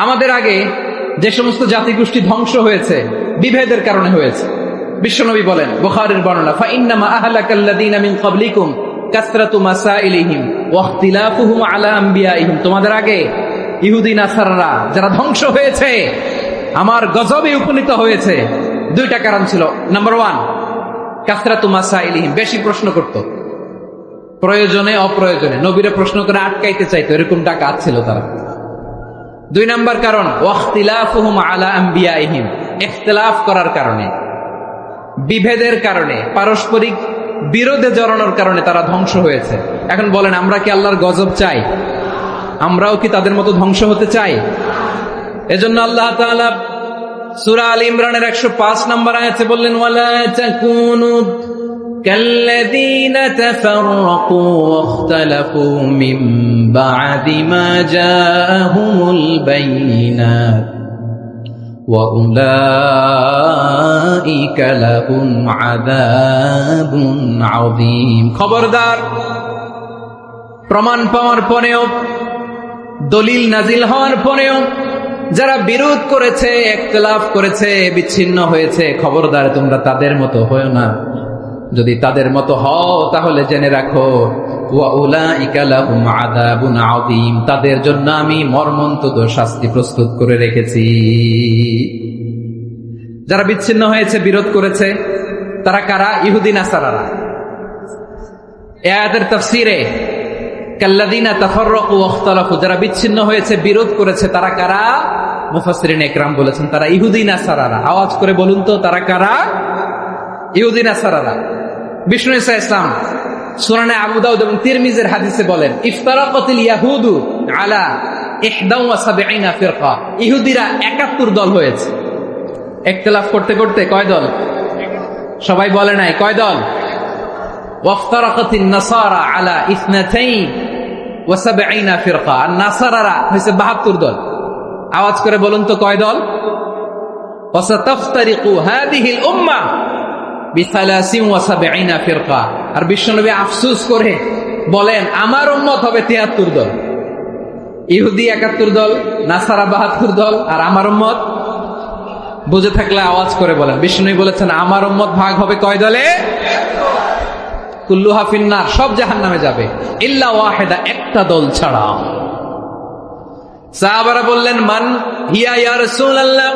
আমাদের আগে যে সমস্ত জাতিগোষ্ঠী ধ্বংস হয়েছে বিভেদের কারণে হয়েছে। বিশ্বনবী বলেন, বুখারীর বর্ণনা, ফাইন্নামা আহলাকাল্লাযীনা মিন ক্বাবলিকুম কাসরাতু মাসাইলিহিম ওয়া ইখতিলাফুহুম আলা আমবিয়াইহিম। তোমাদের আগে ইহুদি নাসারারা যারা ধ্বংস হয়েছে, আমার গজবে উপনীত হয়েছে, দুইটা কারণ ছিল। নাম্বার 1, কাসরাতু মাসাইলিহিম, বেশি প্রশ্ন করত, প্রয়োজনে অপ্রয়োজনে নবীরা প্রশ্ন করে আটকাইতে চাইতো, এরকম ডাকাত ছিল তারা। 2 নাম্বার কারণ, ওয়াখতিলাফুহুম আলা আমবিয়াইহিম, ইখতিলাফ করার কারণে, বিভেদের কারণে, পারস্পরিক বিরোধে জড়ানোর কারণে তারা ধ্বংস হয়েছে। এখন বলেন, আমরা কি আল্লাহর গজব চাই? আমরাও কি তাদের মতো ধ্বংস হতে চাই? এজন্য আল্লাহ তাআলা সূরা আল ইমরানের 105 নম্বর আয়াতে বললেন, ওয়ালা তাকুনু কাল্লাযীনা তাফাররাকু ওয়াখতালাফু মিন বা'দি মা জাআহুমুল বাইয়িনাত ওয়া উলাইকা লাহুম আযাবুন আযীম। খবরদার, প্রমাণ পাওয়ার পরেও, দলিল নাজিল হওয়ার পরেও যারা বিরোধ করেছে, ইখতিলাফ করেছে, বিচ্ছিন্ন হয়েছে, খবরদার তোমরা তাদের মতো হয়ো না। যদি তাদের মতো হও তাহলে জেনে রাখো, ওয়া উলাইকা লাহুম আযাবুন আযীম, তাদের জন্য আমি মর্মন্তুদ শাস্তি প্রস্তুত করে রেখেছি। যারা বিচ্ছিন্ন হয়েছে, বিরোধ করেছে, তারা কারা? ইহুদি নাসারারা। এই আয়াতের তাফসীরে কাল্লাযীনা তাফাররাকু ওয়াখতালাফু, যারা বিচ্ছিন্ন হয়েছে, বিরোধ করেছে, তারা কারা? মুফাসসিরিন ইকরাম বলেছেন তারা ইহুদি নাসারারা। আওয়াজ করে বলুন তো, তারা কারা? ইহুদি নাসারারা। বিষ্ণু ঈসা ইসলাম সুনানে আবু দাউদ এবং তিরমিজির হাদিসে বলেন, ইফতারাকাতিল ইয়াহুদু আলা 71 ফিরকা, ইহুদিরা 71 দল হয়েছে। ইখতিলাফ করতে করতে কয় দল? সবাই বলে নাই, কয় দল? ওয়াফতারাকাতিন নাসারা আলা 72 ফিরকা, আর নাসারারা হয়েছে 72 দল। আওয়াজ করে বলুন তো, কয় দল? ওয়াসাতাফতারিকু হাদিহিল উম্মাহ বি73 ফিরকা। আর বিশ্বনবী আফসোস করে বলেন, আমার উম্মত হবে 73 দল। ইহুদি 71 দল, নাসারা 72 দল, আর আমার উম্মত। বুঝে থাকলে আওয়াজ করে বলেন। বিশ্বনবী বলেছেন, আমার উম্মত ভাগ হবে কয় দলে? কুল্লুহা ফিন্নার, সব জাহান্নামে যাবে, ইল্লা ওয়াহিদা, একটা দল ছাড়া। সাহাবারা বললেন, মান হিয়া ইয়া রাসূলুল্লাহ,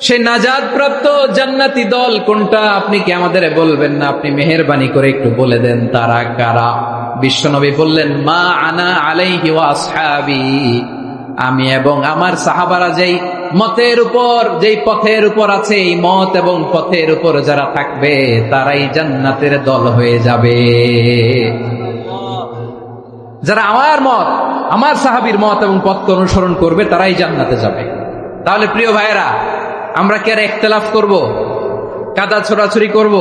সে নাজাত প্রাপ্ত জান্নাতি দল কোনটা? আপনি কি আমাদের বলবেন না? আপনি মেহেরবানি করে একটু বলে দেন তারা কারা। বিশ্বনবী বললেন, মা আনা আলাইহি ওয়া আসহাবি, আমি এবং আমার সাহাবারা যেই মতের উপর, যেই পথের উপর আছে, এই মত এবং পথের উপর যারা থাকবে তারাই জান্নাতের দল হয়ে যাবে। যারা আমার মত, আমার সাহাবীর মত এবং পথকে অনুসরণ করবে তারাই জান্নাতে যাবে। তাহলে প্রিয় ভাইয়েরা, আমরা কি আর ইখতিলাফ করব? কাদা ছোড়াছুরি করব?